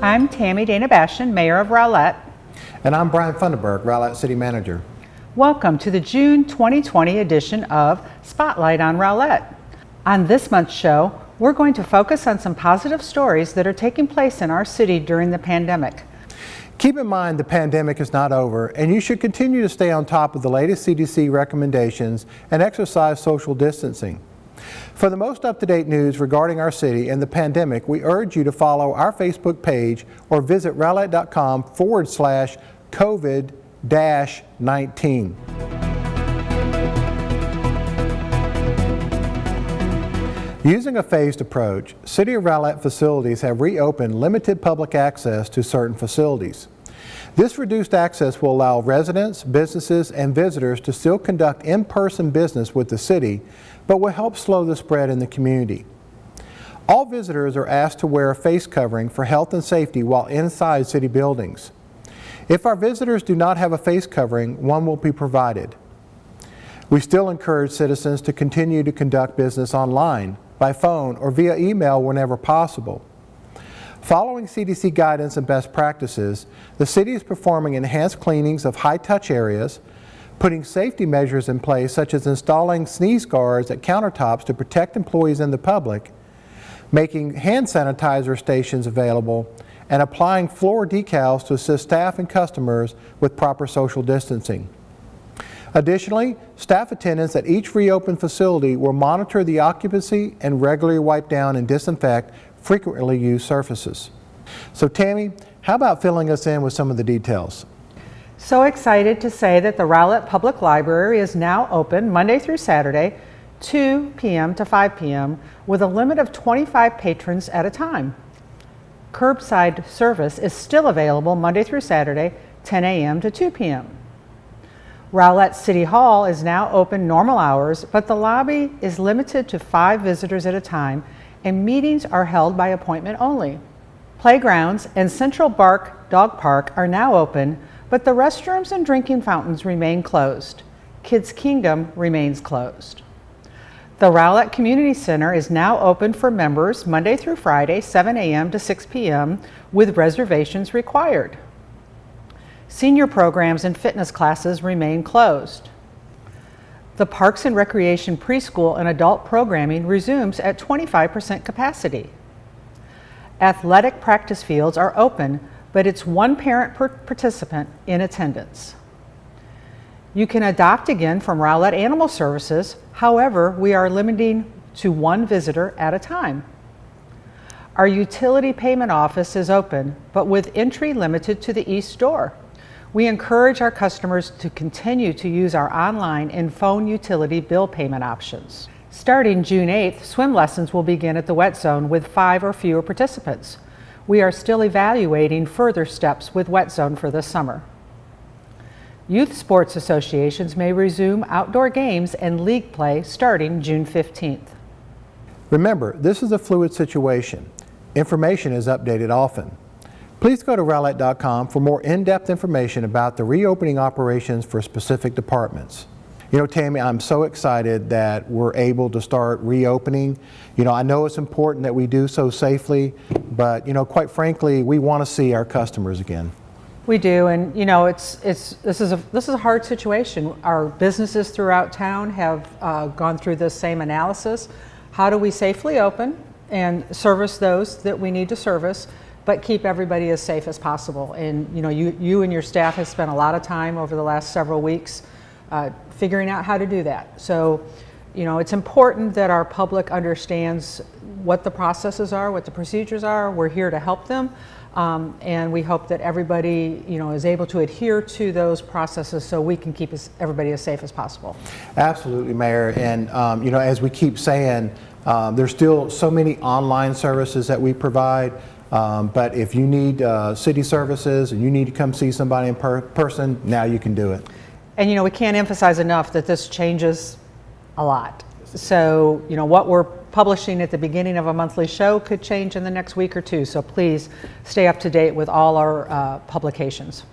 I'm Tammy Dana Bastion, Mayor of Rowlett. And I'm Brian Funderburg, Rowlett City Manager. Welcome to the June 2020 edition of Spotlight on Rowlett. On this month's show, we're going to focus on some positive stories that are taking place in our city during the pandemic. Keep in mind the pandemic is not over, and you should continue to stay on top of the latest CDC recommendations and exercise social distancing. For the most up-to-date news regarding our city and the pandemic, we urge you to follow our Facebook page or visit rowlett.com/COVID-19. Using a phased approach, City of Rowlett facilities have reopened limited public access to certain facilities. This reduced access will allow residents, businesses, and visitors to still conduct in-person business with the city, but will help slow the spread in the community. All visitors are asked to wear a face covering for health and safety while inside city buildings. If our visitors do not have a face covering, one will be provided. We still encourage citizens to continue to conduct business online, by phone, or via email whenever possible. Following CDC guidance and best practices, the city is performing enhanced cleanings of high-touch areas, putting safety measures in place such as installing sneeze guards at countertops to protect employees and the public, making hand sanitizer stations available, and applying floor decals to assist staff and customers with proper social distancing. Additionally, staff attendants at each reopened facility will monitor the occupancy and regularly wipe down and disinfect frequently used surfaces. So Tammy, how about filling us in with some of the details? So excited to say that the Rowlett Public Library is now open Monday through Saturday, 2 p.m. to 5 p.m. with a limit of 25 patrons at a time. Curbside service is still available Monday through Saturday, 10 a.m. to 2 p.m. Rowlett City Hall is now open normal hours, but the lobby is limited to 5 visitors at a time, and meetings are held by appointment only. Playgrounds and Central Bark Dog Park are now open, but the restrooms and drinking fountains remain closed. Kids Kingdom remains closed. The Rowlett Community Center is now open for members Monday through Friday, 7 a.m. to 6 p.m. with reservations required. Senior programs and fitness classes remain closed. The Parks and Recreation preschool and adult programming resumes at 25% capacity. Athletic practice fields are open, but it's one parent per participant in attendance. You can adopt again from Rowlett Animal Services, however, we are limiting to 1 visitor at a time. Our utility payment office is open, but with entry limited to the east door. We encourage our customers to continue to use our online and phone utility bill payment options. Starting June 8th, swim lessons will begin at the Wet Zone with 5 or fewer participants. We are still evaluating further steps with Wet Zone for this summer. Youth sports associations may resume outdoor games and league play starting June 15th. Remember, this is a fluid situation. Information is updated often. Please go to rowlett.com for more in-depth information about the reopening operations for specific departments. You know, Tammy, I'm so excited that we're able to start reopening. You know, I know it's important that we do so safely, but, you know, quite frankly, we want to see our customers again. We do, and you know, this is a hard situation. Our businesses throughout town have gone through this same analysis. How do we safely open and service those that we need to service, but keep everybody as safe as possible? And you know, you and your staff have spent a lot of time over the last several weeks figuring out how to do that. So, you know, it's important that our public understands what the processes are, what the procedures are. We're here to help them, and we hope that everybody, you know, is able to adhere to those processes so we can keep everybody as safe as possible. Absolutely, Mayor. And you know, as we keep saying, there's still so many online services that we provide. But if you need city services and you need to come see somebody in person, now you can do it. And you know, we can't emphasize enough that this changes a lot. So, you know, what we're publishing at the beginning of a monthly show could change in the next week or two. So please stay up to date with all our publications.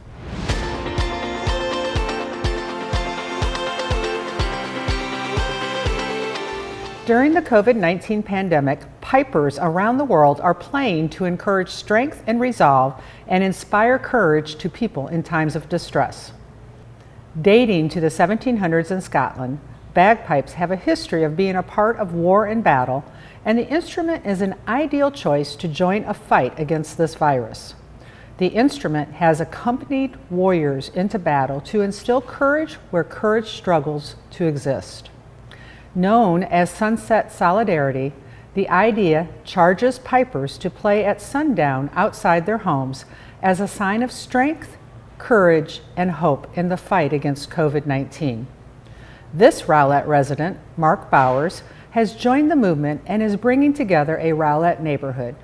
During the COVID-19 pandemic, pipers around the world are playing to encourage strength and resolve and inspire courage to people in times of distress. Dating to the 1700s in Scotland, bagpipes have a history of being a part of war and battle, and the instrument is an ideal choice to join a fight against this virus. The instrument has accompanied warriors into battle to instill courage where courage struggles to exist. Known as Sunset Solidarity, the idea charges pipers to play at sundown outside their homes as a sign of strength, courage, and hope in the fight against COVID-19. This Rowlett resident, Mark Bowers, has joined the movement and is bringing together a Rowlett neighborhood.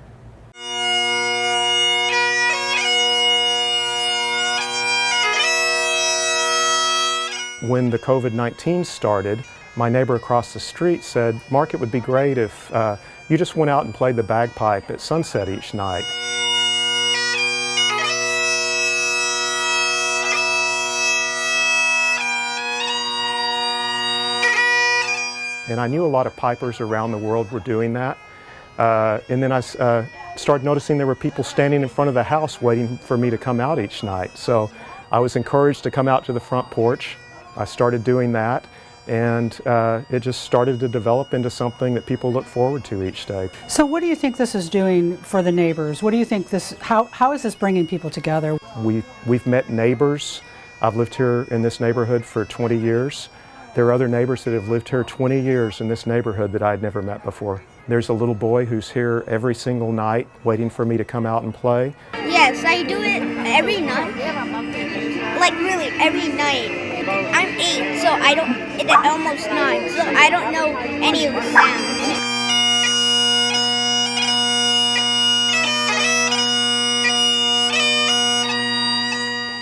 When the COVID-19 started, my neighbor across the street said, "Mark, it would be great if you just went out and played the bagpipe at sunset each night." And I knew a lot of pipers around the world were doing that. And then I started noticing there were people standing in front of the house waiting for me to come out each night. So I was encouraged to come out to the front porch. I started doing that, and it just started to develop into something that people look forward to each day. So what do you think this is doing for the neighbors? What do you think how is this bringing people together? We've met neighbors. I've lived here in this neighborhood for 20 years. There are other neighbors that have lived here 20 years in this neighborhood that I had never met before. There's a little boy who's here every single night waiting for me to come out and play. Yes, I do it every night. Like really, every night. I'm 8, so I don't, almost 9, so I don't know any of the sounds.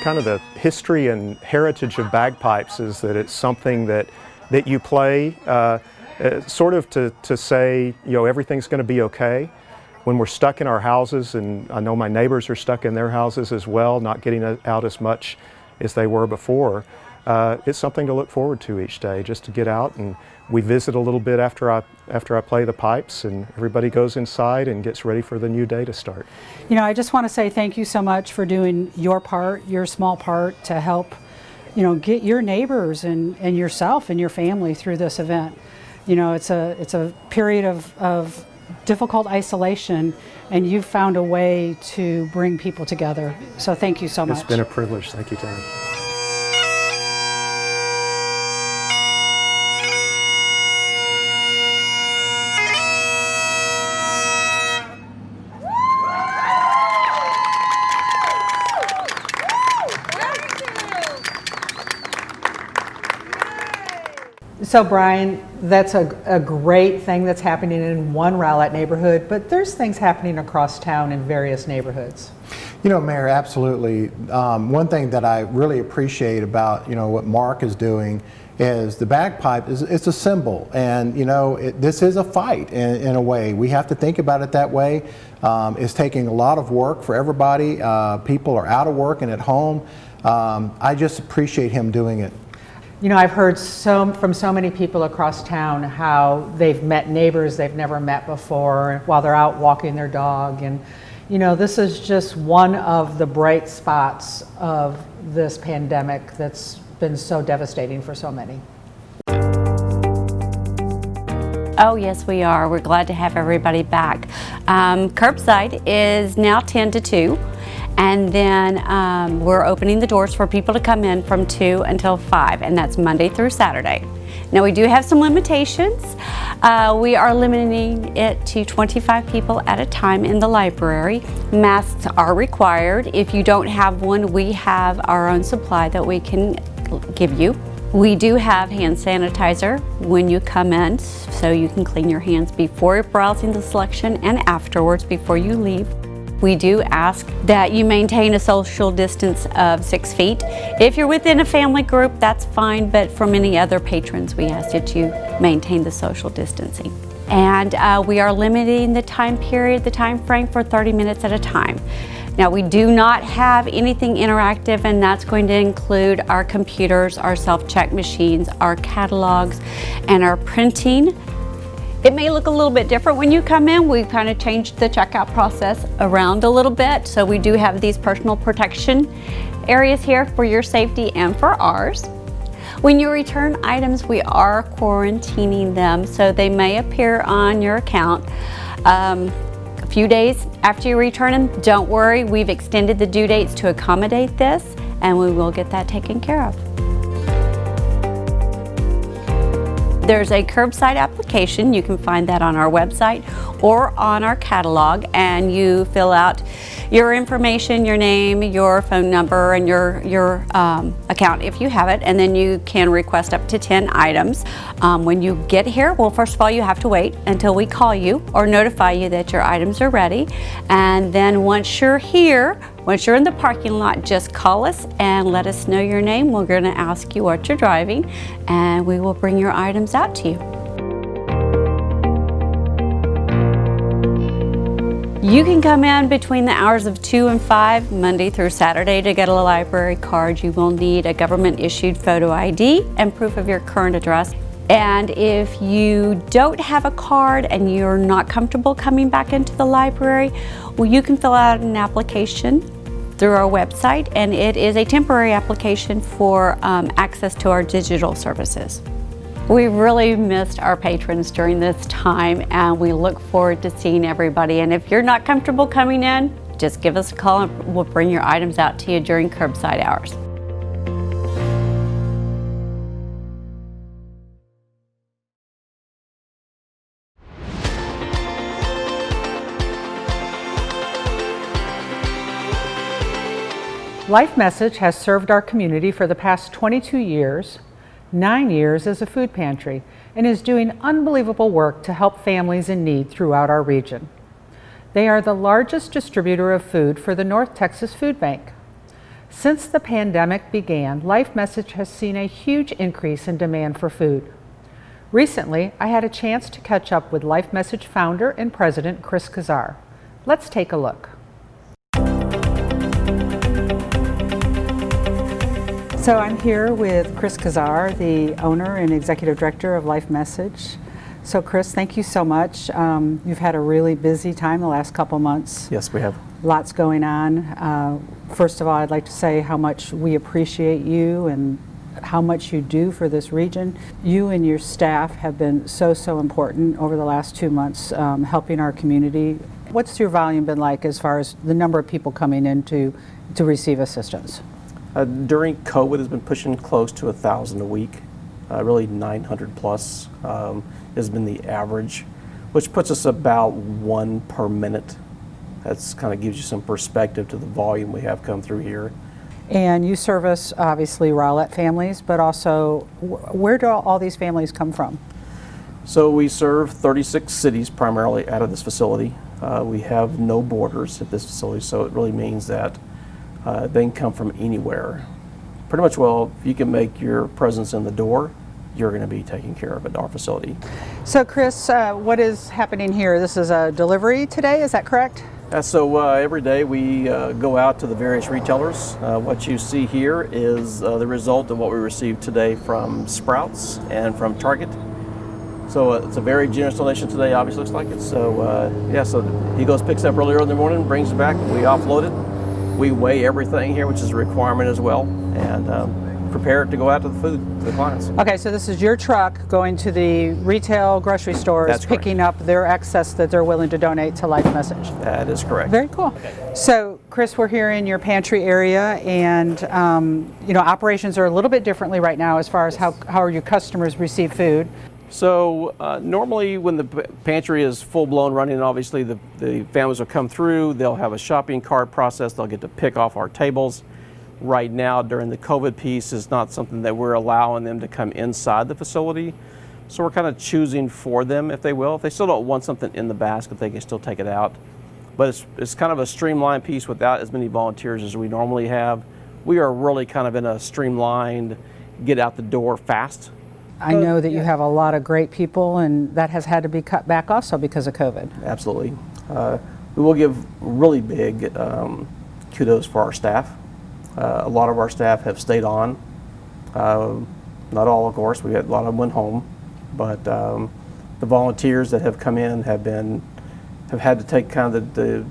Kind of the history and heritage of bagpipes is that it's something that you play sort of to say, you know, everything's going to be okay. When we're stuck in our houses, and I know my neighbors are stuck in their houses as well, not getting out as much as they were before, it's something to look forward to each day, just to get out, and we visit a little bit after I play the pipes, and everybody goes inside and gets ready for the new day to start. You know, I just want to say thank you so much for doing your part, your small part, to help, you know, get your neighbors and yourself and your family through this event. You know, it's a period of difficult isolation, and you've found a way to bring people together. So thank you so much. It's been a privilege. Thank you, Tammy. So Brian, that's a great thing that's happening in one Rowlett neighborhood, but there's things happening across town in various neighborhoods. You know, Mayor, absolutely. One thing that I really appreciate about, you know, what Mark is doing is the bagpipe it's a symbol, and you know, this is a fight in a way. We have to think about it that way. It's taking a lot of work for everybody. People are out of work and at home. I just appreciate him doing it. You know, I've heard from so many people across town how they've met neighbors they've never met before while they're out walking their dog. And, you know, this is just one of the bright spots of this pandemic that's been so devastating for so many. Oh, yes, we are. We're glad to have everybody back. Curbside is now 10 to 2. And then we're opening the doors for people to come in from 2 until 5, and that's Monday through Saturday. Now we do have some limitations. We are limiting it to 25 people at a time in the library. Masks are required. If you don't have one, we have our own supply that we can give you. We do have hand sanitizer when you come in, so you can clean your hands before browsing the selection and afterwards before you leave. We do ask that you maintain a social distance of 6 feet. If you're within a family group, that's fine, but for many other patrons, we ask that you maintain the social distancing. And we are limiting the time period, the time frame, for 30 minutes at a time. Now, we do not have anything interactive, and that's going to include our computers, our self-check machines, our catalogs, and our printing. It may look a little bit different when you come in. We've kind of changed the checkout process around a little bit. So we do have these personal protection areas here for your safety and for ours. When you return items, we are quarantining them, so they may appear on your account a few days after you return them. Don't worry, we've extended the due dates to accommodate this, and we will get that taken care of. There's a curbside application. You can find that on our website or on our catalog, and you fill out your information, your name, your phone number, and your account if you have it, and then you can request up to 10 items. When you get here, well, first of all, you have to wait until we call you or notify you that your items are ready, and then once you're here, once you're in the parking lot, just call us and let us know your name. We're going to ask you what you're driving, and we will bring your items out to you. You can come in between the hours of 2 and 5, Monday through Saturday, to get a library card. You will need a government-issued photo ID and proof of your current address. And if you don't have a card and you're not comfortable coming back into the library, well, you can fill out an application through our website, and it is a temporary application for access to our digital services. We really missed our patrons during this time, and we look forward to seeing everybody. And if you're not comfortable coming in, just give us a call and we'll bring your items out to you during curbside hours. Life Message has served our community for the past 22 years, 9 years as a food pantry, and is doing unbelievable work to help families in need throughout our region. They are the largest distributor of food for the North Texas Food Bank. Since the pandemic began, Life Message has seen a huge increase in demand for food. Recently, I had a chance to catch up with Life Message founder and president Chris Kazar. Let's take a look. So I'm here with Chris Kazar, the owner and executive director of Life Message. So Chris, thank you so much. You've had a really busy time the last couple months. Yes, we have. Lots going on. First of all, I'd like to say how much we appreciate you and how much you do for this region. You and your staff have been so important over the last 2 months, helping our community. What's your volume been like as far as the number of people coming in to receive assistance? During COVID, it's been pushing close to 1,000 a week. Really 900 plus has been the average, which puts us about 1 per minute. That's kind of gives you some perspective to the volume we have come through here. And you service obviously Rowlett families, but also where do all these families come from? So we serve 36 cities primarily out of this facility. We have no borders at this facility, so it really means that they can come from anywhere. Pretty much, well, if you can make your presence in the door, you're going to be taken care of at our facility. So Chris, what is happening here? This is a delivery today, is that correct? So every day we go out to the various retailers. What you see here is the result of what we received today from Sprouts and from Target. So it's a very generous donation today, obviously looks like it. So yeah, so he goes, picks up earlier in the morning, brings it back, we offload it. We weigh everything here, which is a requirement as well, and prepare it to go out to the food to the clients. Okay, so this is your truck going to the retail grocery stores, That's correct. picking up their excess that they're willing to donate to Life Message. That is correct. Very cool. So Chris, we're here in your pantry area, and you know, operations are a little bit differently right now as far as how your customers receive food. So normally when the pantry is full-blown running, obviously the families will come through, they'll have a shopping cart process, they'll get to pick off our tables. Right now during the COVID piece is not something that we're allowing them to come inside the facility. So we're kind of choosing for them, if they will. If they still don't want something in the basket, they can still take it out. But it's kind of a streamlined piece without as many volunteers as we normally have. We are really kind of in a streamlined, get out the door fast. I know that you have a lot of great people, and that has had to be cut back also because of COVID. Absolutely. We will give really big kudos for our staff. A lot of our staff have stayed on. Not all, of course. We had a lot of them went home, but The volunteers that have come in have had to take kind of the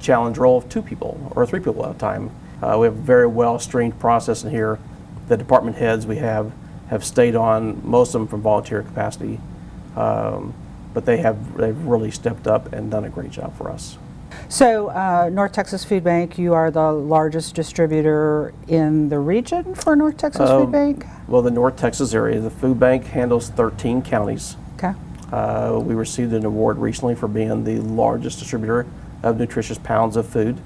challenge role of 2 people or 3 people at a time. We have a very well-streamed process in here. The department heads we have stayed on, most of them from volunteer capacity, but they've really stepped up and done a great job for us. So North Texas Food Bank, you are the largest distributor in the region for North Texas Food Bank? Well, the North Texas area, the food bank handles 13 counties. Okay. We received an award recently for being the largest distributor of nutritious pounds of food.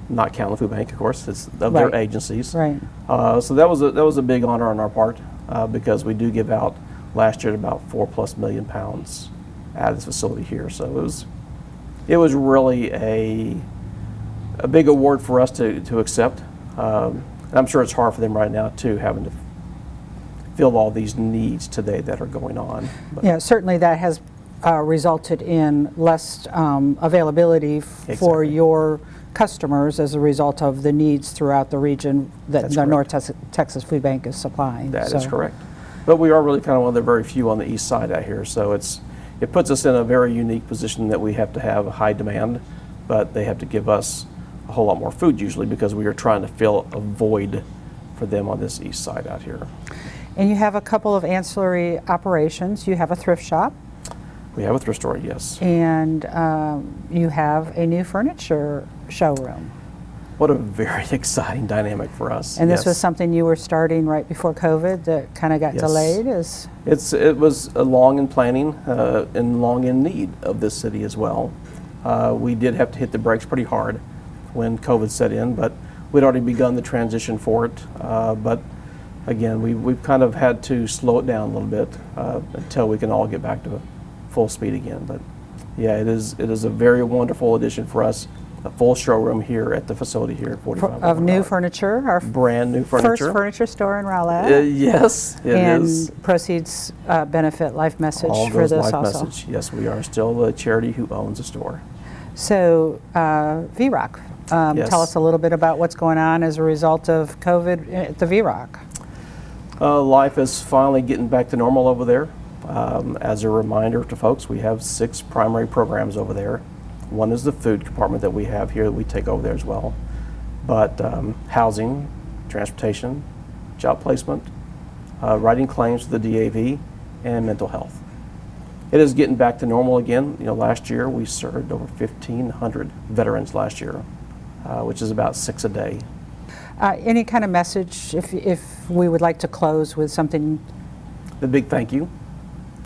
Not counting the food bank, of course, it's of their agencies. Right. So that was a big honor on our part because we do give out last year about 4+ million pounds out of this facility here. So it was really a big award for us to accept. I'm sure it's hard for them right now too, having to fill all these needs today that are going on. But yeah, certainly that has resulted in less availability for your customers as a result of the needs throughout the region that the North Texas Food Bank is supplying. That is correct. But we are really kind of one of the very few on the east side out here, so it puts us in a very unique position that we have to have a high demand, but they have to give us a whole lot more food usually because we are trying to fill a void for them on this east side out here. And you have a couple of ancillary operations. You have a thrift shop. We have a thrift store, yes. And you have a new furniture showroom. What a very exciting dynamic for us. And this was something you were starting right before COVID that kind of got delayed? It was long in planning and long in need of this city as well. We did have to hit the brakes pretty hard when COVID set in, but we'd already begun the transition for it. But again, we've kind of had to slow it down a little bit until we can all get back to full speed again. But yeah, it is a very wonderful addition for us. A full showroom here at the facility here at 45. Of new furniture, our brand new furniture. First furniture store in Rowlett. Yes, it is. And proceeds benefit Life Message All for goes this Life also. Message. Yes, we are still a charity who owns a store. So V-Rock, Yes. tell us a little bit about what's going on as a result of COVID at the V-Rock. Life is finally getting back to normal over there. As a reminder to folks, we have 6 primary programs over there. One is the food compartment that we have here that we take over there as well. But housing, transportation, job placement, writing claims to the DAV, and mental health. It is getting back to normal again. You know, last year we served over 1,500 veterans last year, which is about 6 a day. Any kind of message, if we would like to close with something? The big thank you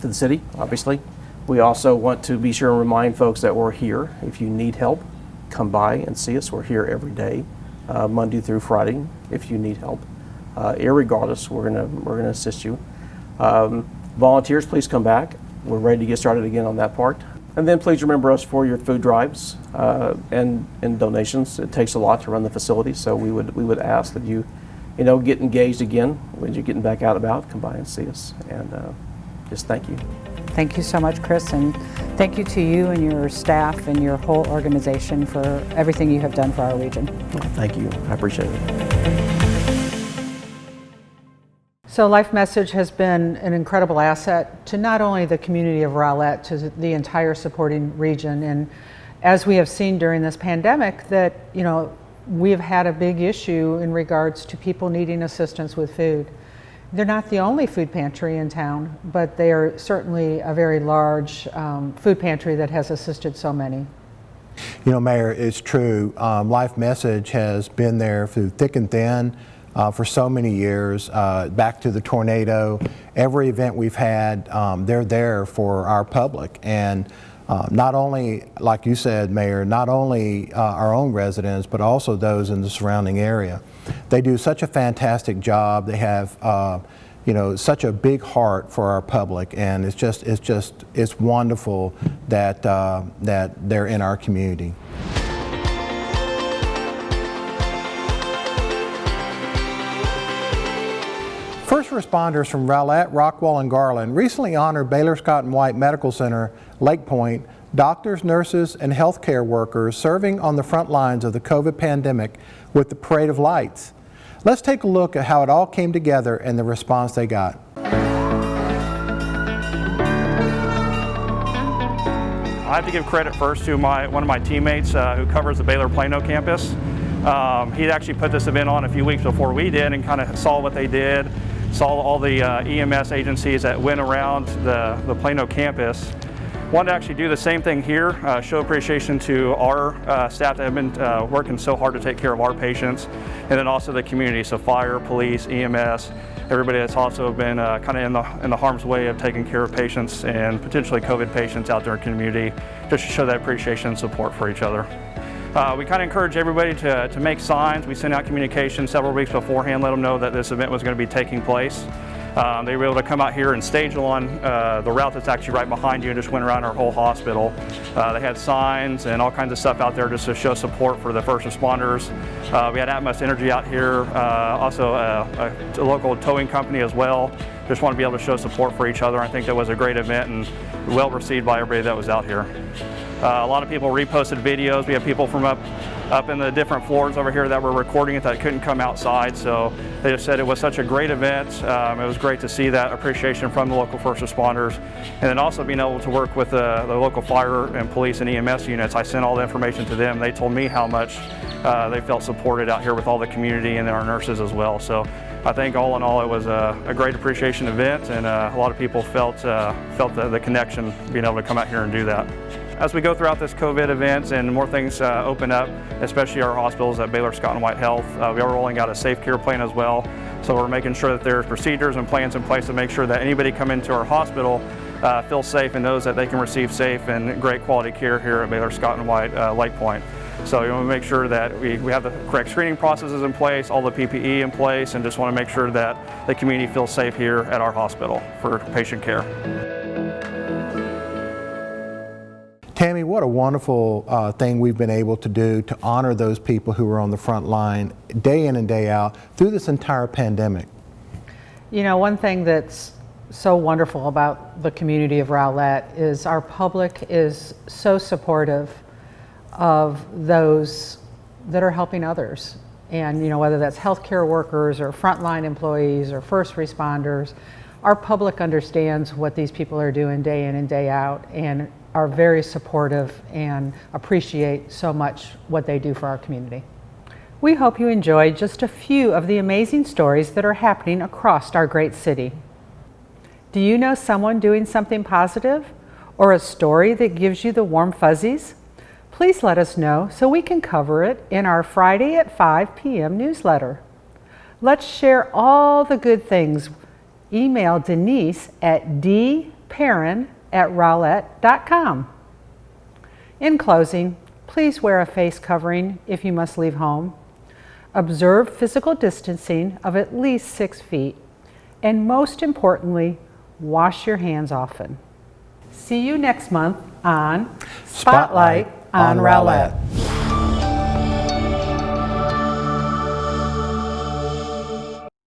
to the city, obviously. We also want to be sure and remind folks that we're here. If you need help, come by and see us. We're here every day, Monday through Friday, if you need help. Irregardless, we're gonna assist you. Volunteers, please come back. We're ready to get started again on that part. And then please remember us for your food drives and donations. It takes a lot to run the facility, so we would ask that you get engaged again when you're getting back out and about. Come by and see us, and just thank you. Thank you so much, Chris, and thank you to you and your staff and your whole organization for everything you have done for our region. Well, thank you. I appreciate it. So Life Message has been an incredible asset to not only the community of Rowlett, to the entire supporting region. And as we have seen during this pandemic, that we've had a big issue in regards to people needing assistance with food. They're not the only food pantry in town, but they are certainly a very large food pantry that has assisted so many. You know, Mayor, it's true. Life Message has been there through thick and thin for so many years, back to the tornado. Every event we've had, they're there for our public. And not only, like you said, Mayor, not only our own residents, but also those in the surrounding area. They do such a fantastic job. They have, such a big heart for our public, and it's wonderful that they're in our community. First responders from Rowlett, Rockwall, and Garland recently honored Baylor Scott & White Medical Center, Lake Point, doctors, nurses, and healthcare workers serving on the front lines of the COVID pandemic with the Parade of Lights. Let's take a look at how it all came together and the response they got. I have to give credit first to one of my teammates who covers the Baylor Plano campus. He actually put this event on a few weeks before we did and kind of saw what they did, saw all the EMS agencies that went around the Plano campus. Wanted to actually do the same thing here, show appreciation to our staff that have been working so hard to take care of our patients, and then also the community, so fire, police, EMS, everybody that's also been kind of in the harm's way of taking care of patients and potentially COVID patients out there in the community, just to show that appreciation and support for each other. We kind of encourage everybody to make signs. We sent out communication several weeks beforehand, let them know that this event was going to be taking place. They were able to come out here and stage along the route that's actually right behind you and just went around our whole hospital. They had signs and all kinds of stuff out there just to show support for the first responders. We had Atmos Energy out here, also a local towing company as well. Just want to be able to show support for each other. I think that was a great event and well received by everybody that was out here. A lot of people reposted videos. We have people from up in the different floors over here that were recording it that couldn't come outside, so they just said it was such a great event. It was great to see that appreciation from the local first responders, and then also being able to work with the local fire and police and EMS units. I sent all the information to them. They told me how much they felt supported out here with all the community and our nurses as well. So I think all in all it was a great appreciation event, and a lot of people felt the connection being able to come out here and do that. As we go throughout this COVID event and more things open up, especially our hospitals at Baylor Scott and White Health, we are rolling out a safe care plan as well. So we're making sure that there's procedures and plans in place to make sure that anybody coming into our hospital feels safe and knows that they can receive safe and great quality care here at Baylor Scott and White Lake Point. So we want to make sure that we have the correct screening processes in place, all the PPE in place, and just want to make sure that the community feels safe here at our hospital for patient care. Tammy, what a wonderful thing we've been able to do to honor those people who are on the front line day in and day out through this entire pandemic. You know, one thing that's so wonderful about the community of Rowlett is our public is so supportive of those that are helping others. And, you know, whether that's healthcare workers or frontline employees or first responders, our public understands what these people are doing day in and day out and are very supportive and appreciate so much what they do for our community. We hope you enjoyed just a few of the amazing stories that are happening across our great city. Do you know someone doing something positive or a story that gives you the warm fuzzies? Please let us know so we can cover it in our Friday at 5 p.m. newsletter. Let's share all the good things. Email Denise at dperrin@rowlett.com. In closing, please wear a face covering if you must leave home. Observe physical distancing of at least 6 feet. And most importantly, wash your hands often. See you next month on Spotlight on Rowlett.